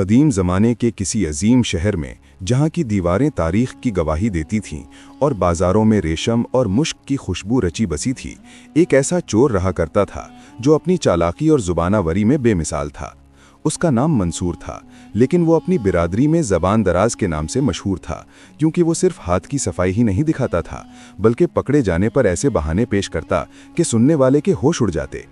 कदीम ज़माने के किसी अजीम शहर में, जहाँ की दीवारें तारीख की गवाही देती थीं और बाज़ारों में रेशम और मुश्क की खुशबू रची बसी थी, एक ऐसा चोर रहा करता था जो अपनी चालाकी और ज़ुबानावरी में बेमिसाल था। उसका नाम मंसूर था, लेकिन वो अपनी बिरादरी में ज़बान दराज के नाम से मशहूर था, क्योंकि वो सिर्फ हाथ की सफाई ही नहीं दिखाता था, बल्कि पकड़े जाने पर ऐसे बहाने पेश करता कि सुनने वाले के होश उड़ जाते।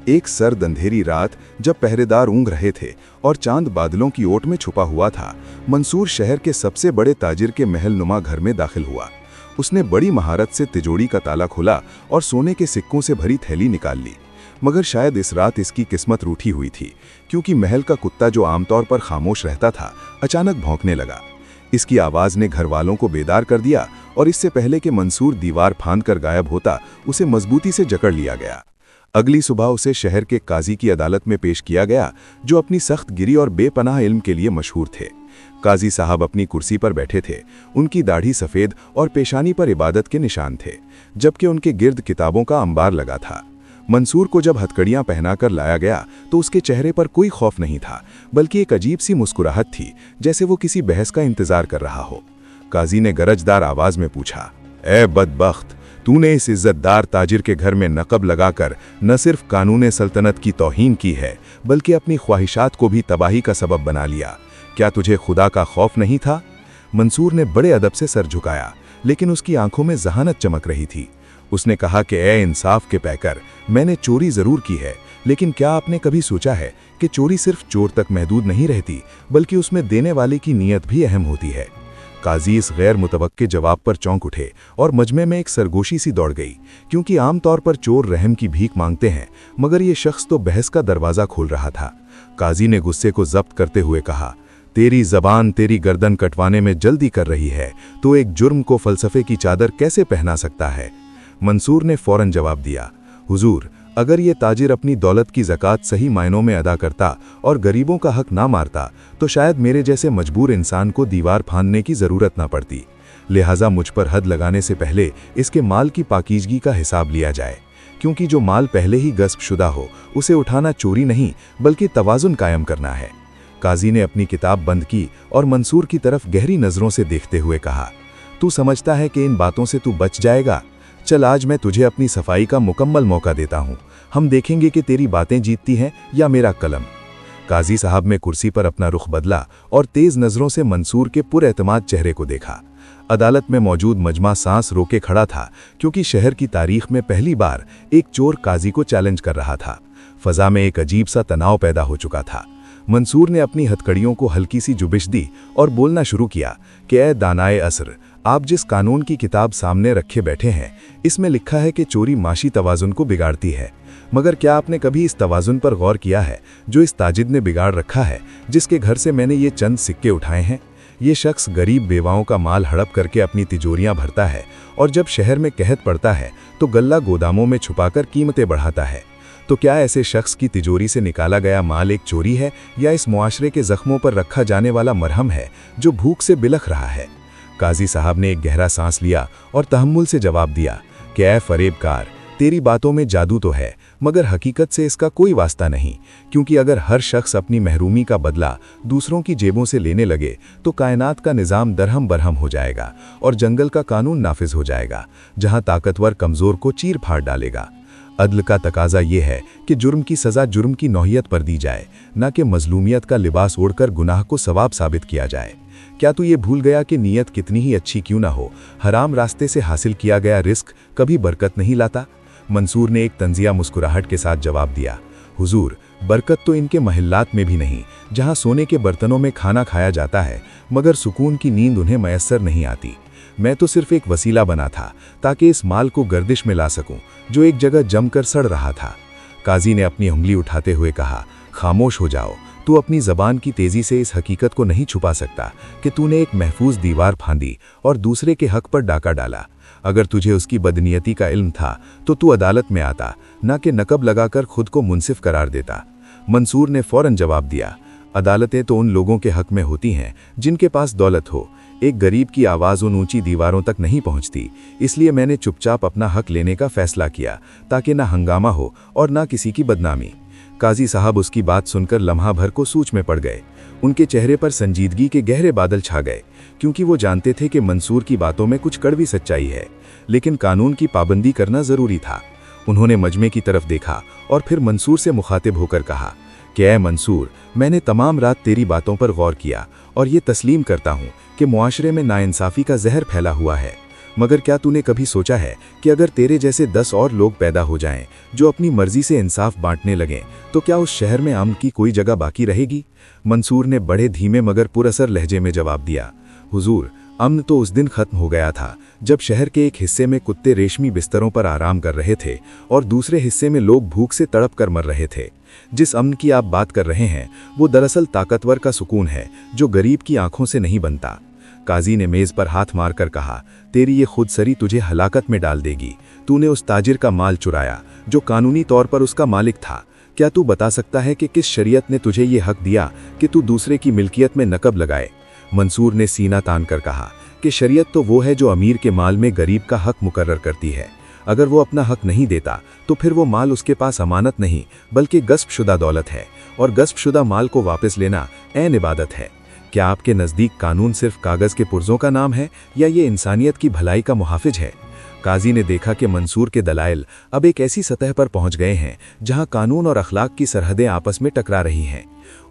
एक सर्द अंधेरी रात, जब पहरेदार ऊँघ रहे थे और चांद बादलों की ओट में छुपा हुआ था, मंसूर शहर के सबसे बड़े ताजिर के महलनुमा घर में दाखिल हुआ। उसने बड़ी महारत से तिजोरी का ताला खोला और सोने के सिक्कों से भरी थैली निकाल ली। मगर शायद इस रात इसकी किस्मत रूठी हुई थी, क्योंकि महल का कुत्ता, जो आमतौर पर खामोश रहता था, अचानक भौंकने लगा। इसकी आवाज़ ने घर वालों को बेदार कर दिया और इससे पहले कि मंसूर दीवार फांद कर गायब होता, उसे मजबूती से जकड़ लिया गया। अगली सुबह उसे शहर के काजी की अदालत में पेश किया गया, जो अपनी सख्त गिरी और बेपनाह इल्म के लिए मशहूर थे। काजी साहब अपनी कुर्सी पर बैठे थे। उनकी दाढ़ी सफ़ेद और पेशानी पर इबादत के निशान थे, जबकि उनके गिर्द किताबों का अंबार लगा था। मंसूर को जब हथकड़ियां पहनाकर लाया गया तो उसके चेहरे पर कोई खौफ नहीं था, बल्कि एक अजीब सी मुस्कुराहट थी, जैसे वो किसी बहस का इंतजार कर रहा हो। काजी ने गरजदार आवाज में पूछा, ए बदबख्त, तूने इस इज्जतदार ताजिर के घर में नकब लगाकर न सिर्फ कानून सल्तनत की तौहीन की है, बल्कि अपनी ख्वाहिशात को भी तबाही का सबब बना लिया। क्या तुझे खुदा का खौफ नहीं था? मंसूर ने बड़े अदब से सर झुकाया, लेकिन उसकी आंखों में जहानत चमक रही थी। उसने कहा कि ए इंसाफ के पैकर, मैंने चोरी जरूर की है, लेकिन क्या आपने कभी सोचा है कि चोरी सिर्फ चोर तक महदूद नहीं रहती, बल्कि उसमें देने वाले की नीयत भी अहम होती है। काजी इस गैर मुतवक्के जवाब पर चौंक उठे और मजमे में एक सरगोशी सी दौड़ गई, क्योंकि आमतौर पर चोर रहम की भीख मांगते हैं, मगर ये शख्स तो बहस का दरवाज़ा खोल रहा था। काजी ने गुस्से को जब्त करते हुए कहा, तेरी जबान तेरी गर्दन कटवाने में जल्दी कर रही है, तो एक जुर्म को फलसफे की चादर कैसे पहना सकता है? मंसूर ने फौरन जवाब दिया, हुजूर, अगर ये ताजिर अपनी दौलत की ज़कात सही मायनों में अदा करता और गरीबों का हक ना मारता, तो शायद मेरे जैसे मजबूर इंसान को दीवार फांदने की ज़रूरत ना पड़ती। लिहाजा मुझ पर हद लगाने से पहले इसके माल की पाकीज़गी का हिसाब लिया जाए, क्योंकि जो माल पहले ही गस्ब शुदा हो, उसे उठाना चोरी नहीं, बल्कि तवाज़ुन कायम करना है। काजी ने अपनी किताब बंद की और मंसूर की तरफ गहरी नज़रों से देखते हुए कहा, तू समझता है कि इन बातों से तू बच जाएगा? चल, आज मैं तुझे अपनी सफाई का मुकम्मल मौका देता हूँ। हम देखेंगे कि तेरी बातें जीतती हैं या मेरा कलम। काजी साहब ने कुर्सी पर अपना रुख बदला और तेज नज़रों से मंसूर के पुरएतमाद चेहरे को देखा। अदालत में मौजूद मजमा सांस रोके खड़ा था, क्योंकि शहर की तारीख में पहली बार एक चोर काजी को चैलेंज कर रहा था। फ़ज़ा में एक अजीब सा तनाव पैदा हो चुका था। मंसूर ने अपनी हथकड़ियों को हल्की सी जुबिश दी और बोलना शुरू किया कि ए दानाए असर, आप जिस कानून की किताब सामने रखे बैठे हैं, इसमें लिखा है कि चोरी माशी तवाज़ुन को बिगाड़ती है। मगर क्या आपने कभी इस तवाज़ुन पर गौर किया है जो इस ताजिद ने बिगाड़ रखा है, जिसके घर से मैंने ये चंद सिक्के उठाए हैं? ये शख्स गरीब बेवाओं का माल हड़प करके अपनी तिजोरियां भरता है, और जब शहर में कहत पड़ता है तो गल्ला गोदामों में छुपाकर कीमतें बढ़ाता है। तो क्या ऐसे शख्स की तिजोरी से निकाला गया माल एक चोरी है, या इस मुआशरे के जख्मों पर रखा जाने वाला मरहम है जो भूख से बिलख रहा है? काजी साहब ने एक गहरा सांस लिया और तहम्मुल से जवाब दिया कि ऐ फरेबकार, तेरी बातों में जादू तो है, मगर हकीकत से इसका कोई वास्ता नहीं, क्योंकि अगर हर शख्स अपनी महरूमी का बदला दूसरों की जेबों से लेने लगे तो कायनात का निज़ाम दरहम बरहम हो जाएगा और जंगल का कानून नाफिज हो जाएगा, जहां ताकतवर कमज़ोर को चीर फाड़ डालेगा। अदल का तकाजा ये है कि जुर्म की सज़ा जुर्म की नौहियत पर दी जाए, न कि मजलूमियत का लिबास ओढ़कर गुनाह को सवाब साबित किया जाए। क्या तू ये भूल गया कि नीयत कितनी ही अच्छी क्यों ना हो, हराम रास्ते से हासिल किया गया रिस्क कभी बरकत नहीं लाता? मंसूर ने एक तंजिया मुस्कुराहट के साथ जवाब दिया, हुजूर, बरकत तो इनके महल्लात में भी नहीं, जहां सोने के बर्तनों में खाना खाया जाता है, मगर सुकून की नींद उन्हें मयस्सर नहीं आती। मैं तो सिर्फ एक वसीला बना था ताकि इस माल को गर्दिश में ला सकूं, जो एक जगह जमकर सड़ रहा था। काजी ने अपनी उंगली उठाते हुए कहा, खामोश हो जाओ, तू अपनी जबान की तेजी से इस हकीकत को नहीं छुपा सकता कि तूने एक महफूज दीवार फांदी और दूसरे के हक पर डाका डाला। अगर तुझे उसकी बदनीयती का इल्म था तो तू अदालत में आता, न कि नकब लगाकर खुद को मुनसिफ करार देता। मंसूर ने फौरन जवाब दिया, अदालतें तो उन लोगों के हक में होती हैं जिनके पास दौलत हो। एक गरीब की आवाज़ उन ऊंची दीवारों तक नहीं पहुंचती, इसलिए मैंने चुपचाप अपना हक लेने का फैसला किया, ताकि ना हंगामा हो और ना किसी की बदनामी। काजी साहब उसकी बात सुनकर लम्हा भर को सूच में पड़ गए। उनके चेहरे पर संजीदगी के गहरे बादल छा गए, क्योंकि वो जानते थे कि मंसूर की बातों में कुछ कड़वी सच्चाई है, लेकिन कानून की पाबंदी करना जरूरी था। उन्होंने मजमे की तरफ देखा और फिर मंसूर से मुखातिब होकर कहा कि ऐ मंसूर, मैंने तमाम रात तेरी बातों पर गौर किया और ये तस्लीम करता हूँ कि मुआशरे में नाइंसाफ़ी का जहर फैला हुआ है, मगर क्या तूने कभी सोचा है कि अगर तेरे जैसे 10 और लोग पैदा हो जाएं जो अपनी मर्जी से इंसाफ बांटने लगें, तो क्या उस शहर में अमन की कोई जगह बाकी रहेगी? मंसूर ने बड़े धीमे मगर पुरअसर लहजे में जवाब दिया, हुजूर, अमन तो उस दिन खत्म हो गया था जब शहर के एक हिस्से में कुत्ते रेशमी बिस्तरों पर आराम कर रहे थे और दूसरे हिस्से में लोग भूख से तड़प कर मर रहे थे। जिस अमन की आप बात कर रहे हैं वो दरअसल ताकतवर का सुकून है जो गरीब की आंखों से नहीं बनता। काजी ने मेज पर हाथ मारकर कहा, तेरी ये खुदसरी तुझे हलाकत में डाल देगी। तूने उस ताजिर का माल चुराया जो कानूनी तौर पर उसका मालिक था। क्या तू बता सकता है कि किस शरीयत ने तुझे ये हक दिया कि तू दूसरे की मिल्कियत में नकब लगाए? मंसूर ने सीना तान कर कहा कि शरीयत तो वो है जो अमीर के माल में गरीब का हक मुकर्रर करती है। अगर वो अपना हक नहीं देता तो फिर वो माल उसके पास अमानत नहीं बल्कि गस्बशुदा दौलत है, और गस्बशुदा माल को वापस लेना ऐन इबादत है। क्या आपके नज़दीक कानून सिर्फ कागज़ के पुर्जों का नाम है या ये इंसानियत की भलाई का मुहाफिज है? काजी ने देखा कि मंसूर के दलाइल अब एक ऐसी सतह पर पहुंच गए हैं जहां कानून और अखलाक की सरहदें आपस में टकरा रही हैं।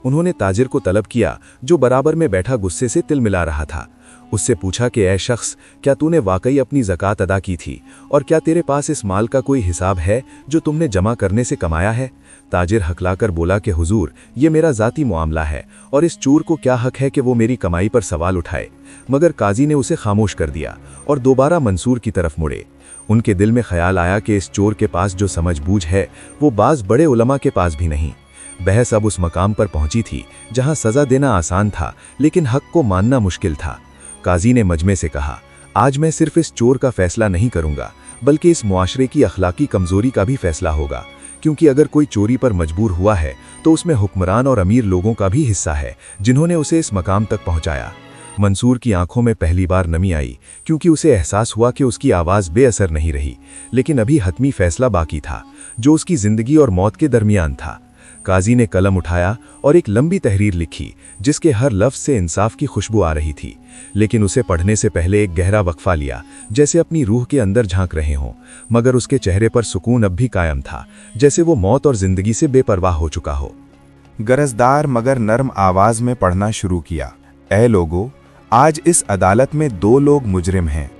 उन्होंने ताजिर को तलब किया जो बराबर में बैठा गुस्से से तिल मिला रहा था। उससे पूछा कि ऐ शख्स, क्या तूने वाकई अपनी ज़कात अदा की थी और क्या तेरे पास इस माल का कोई हिसाब है जो तुमने जमा करने से कमाया है? ताजिर हकलाकर बोला कि हुजूर, ये मेरा ज़ाती मामला है और इस चोर को क्या हक है कि वो मेरी कमाई पर सवाल उठाए। मगर काजी ने उसे खामोश कर दिया और दोबारा मंसूर की तरफ मुड़े। उनके दिल में ख्याल आया कि इस चोर के पास जो समझबूझ है वो बाज़ बड़े उलमा के पास भी नहीं। बहस अब उस मकाम पर पहुंची थी जहां सज़ा देना आसान था लेकिन हक को मानना मुश्किल था। काजी ने मजमे से कहा, आज मैं सिर्फ इस चोर का फैसला नहीं करूंगा बल्कि इस मुआशरे की अखलाकी कमजोरी का भी फैसला होगा, क्योंकि अगर कोई चोरी पर मजबूर हुआ है तो उसमें हुक्मरान और अमीर लोगों का भी हिस्सा है जिन्होंने उसे इस मकाम तक पहुंचाया। मंसूर की आंखों में पहली बार नमी आई क्योंकि उसे एहसास हुआ कि उसकी आवाज़ बेअसर नहीं रही, लेकिन अभी हतमी फैसला बाकी था जो उसकी जिंदगी और मौत के दरमियान था। काजी ने कलम उठाया और एक लंबी तहरीर लिखी जिसके हर लफ्ज़ से इंसाफ की खुशबू आ रही थी, लेकिन उसे पढ़ने से पहले एक गहरा वक्फा लिया जैसे अपनी रूह के अंदर झांक रहे हों। मगर उसके चेहरे पर सुकून अब भी कायम था, जैसे वो मौत और जिंदगी से बेपरवाह हो चुका हो। गरजदार मगर नर्म आवाज़ में पढ़ना शुरू किया, ऐ लोगो, आज इस अदालत में 2 लोग मुजरिम हैं।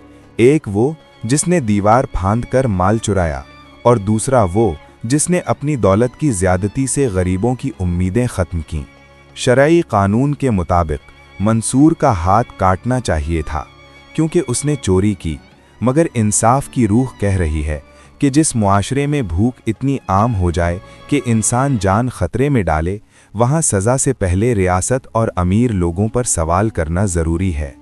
एक वो जिसने दीवार फांद कर माल चुराया और दूसरा वो जिसने अपनी दौलत की ज़्यादती से गरीबों की उम्मीदें ख़त्म कीं। शरई कानून के मुताबिक मंसूर का हाथ काटना चाहिए था क्योंकि उसने चोरी की, मगर इंसाफ की रूह कह रही है कि जिस मुआशरे में भूख इतनी आम हो जाए कि इंसान जान खतरे में डाले, वहाँ सज़ा से पहले रियासत और अमीर लोगों पर सवाल करना ज़रूरी है।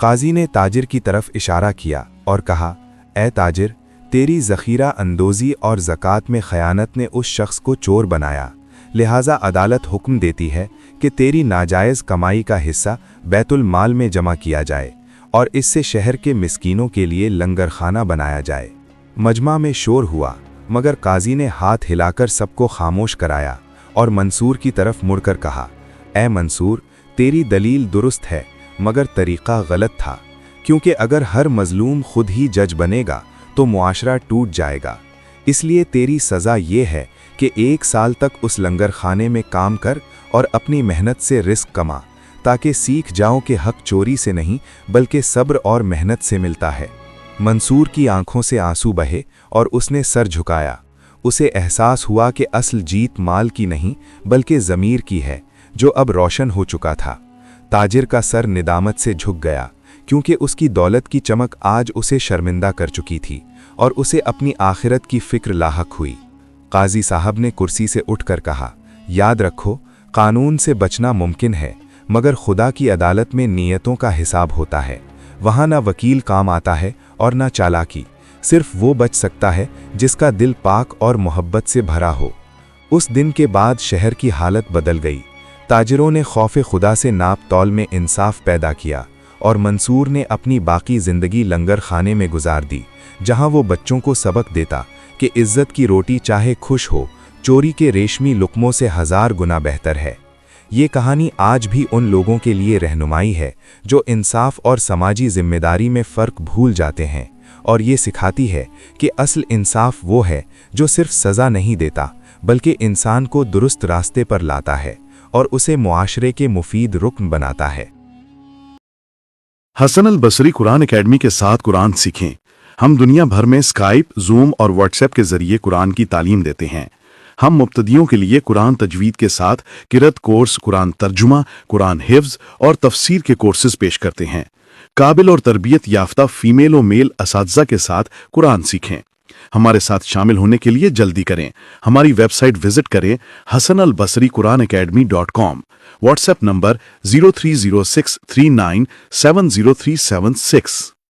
काजी ने ताजिर की तरफ इशारा किया और कहा, ऐ ताजिर, तेरी ज़ख़ीरा अंदोज़ी और ज़कात में ख़यानत ने उस शख्स को चोर बनाया, लिहाजा अदालत हुक्म देती है कि तेरी नाजायज़ कमाई का हिस्सा बैतुल माल में जमा किया जाए और इससे शहर के मिस्कीनों के लिए लंगर खाना बनाया जाए। मजमा में शोर हुआ, मगर काजी ने हाथ हिलाकर सबको खामोश कराया और मंसूर की तरफ मुड़कर कहा, ऐ मंसूर, तेरी दलील दुरुस्त है मगर तरीक़ा गलत था, क्योंकि अगर हर मज़लूम खुद ही जज बनेगा तो मुआशरा टूट जाएगा। इसलिए तेरी सज़ा ये है कि 1 साल तक उस लंगर खाने में काम कर और अपनी मेहनत से रिस्क कमा, ताकि सीख जाओ कि हक चोरी से नहीं बल्कि सब्र और मेहनत से मिलता है। मंसूर की आंखों से आंसू बहे और उसने सर झुकाया। उसे एहसास हुआ कि असल जीत माल की नहीं बल्कि ज़मीर की है, जो अब रोशन हो चुका था। ताजिर का सर निदामत से झुक गया, क्योंकि उसकी दौलत की चमक आज उसे शर्मिंदा कर चुकी थी और उसे अपनी आखिरत की फिक्र लाहक हुई। काजी साहब ने कुर्सी से उठकर कहा, याद रखो, कानून से बचना मुमकिन है, मगर खुदा की अदालत में नीयतों का हिसाब होता है। वहाँ ना वकील काम आता है और ना चालाकी, सिर्फ वो बच सकता है जिसका दिल पाक और मोहब्बत से भरा हो। उस दिन के बाद शहर की हालत बदल गई। ताजिरों ने खौफ खुदा से नाप तौल में इंसाफ पैदा किया और मंसूर ने अपनी बाकी ज़िंदगी लंगर खाने में गुजार दी, जहां वो बच्चों को सबक देता कि इज़्ज़त की रोटी चाहे खुश हो, चोरी के रेशमी लुक़मों से 1000 गुना बेहतर है। ये कहानी आज भी उन लोगों के लिए रहनुमाई है जो इंसाफ और समाजी जिम्मेदारी में फ़र्क भूल जाते हैं, और ये सिखाती है कि असल इंसाफ वो है जो सिर्फ सज़ा नहीं देता बल्कि इंसान को दुरुस्त रास्ते पर लाता है और उसे मुआशरे के मुफीद रुकन बनाता है। हसन अल बसरी कुरान एकेडमी के साथ कुरान सीखें। हम दुनिया भर में स्काइप, जूम और व्हाट्सएप के जरिए कुरान की तालीम देते हैं। हम मुब्तदियों के लिए कुरान तजवीद के साथ किरत कोर्स, कुरान तर्जुमा, कुरान हिफ्ज और तफसीर के कोर्सेज पेश करते हैं। काबिल और तरबियत याफ्ता फीमेल और मेल असातिज़ा के साथ कुरान सीखें। हमारे साथ शामिल होने के लिए जल्दी करें। हमारी वेबसाइट विजिट करें hasanalbasriquranacademy.com। WhatsApp number 030639703776।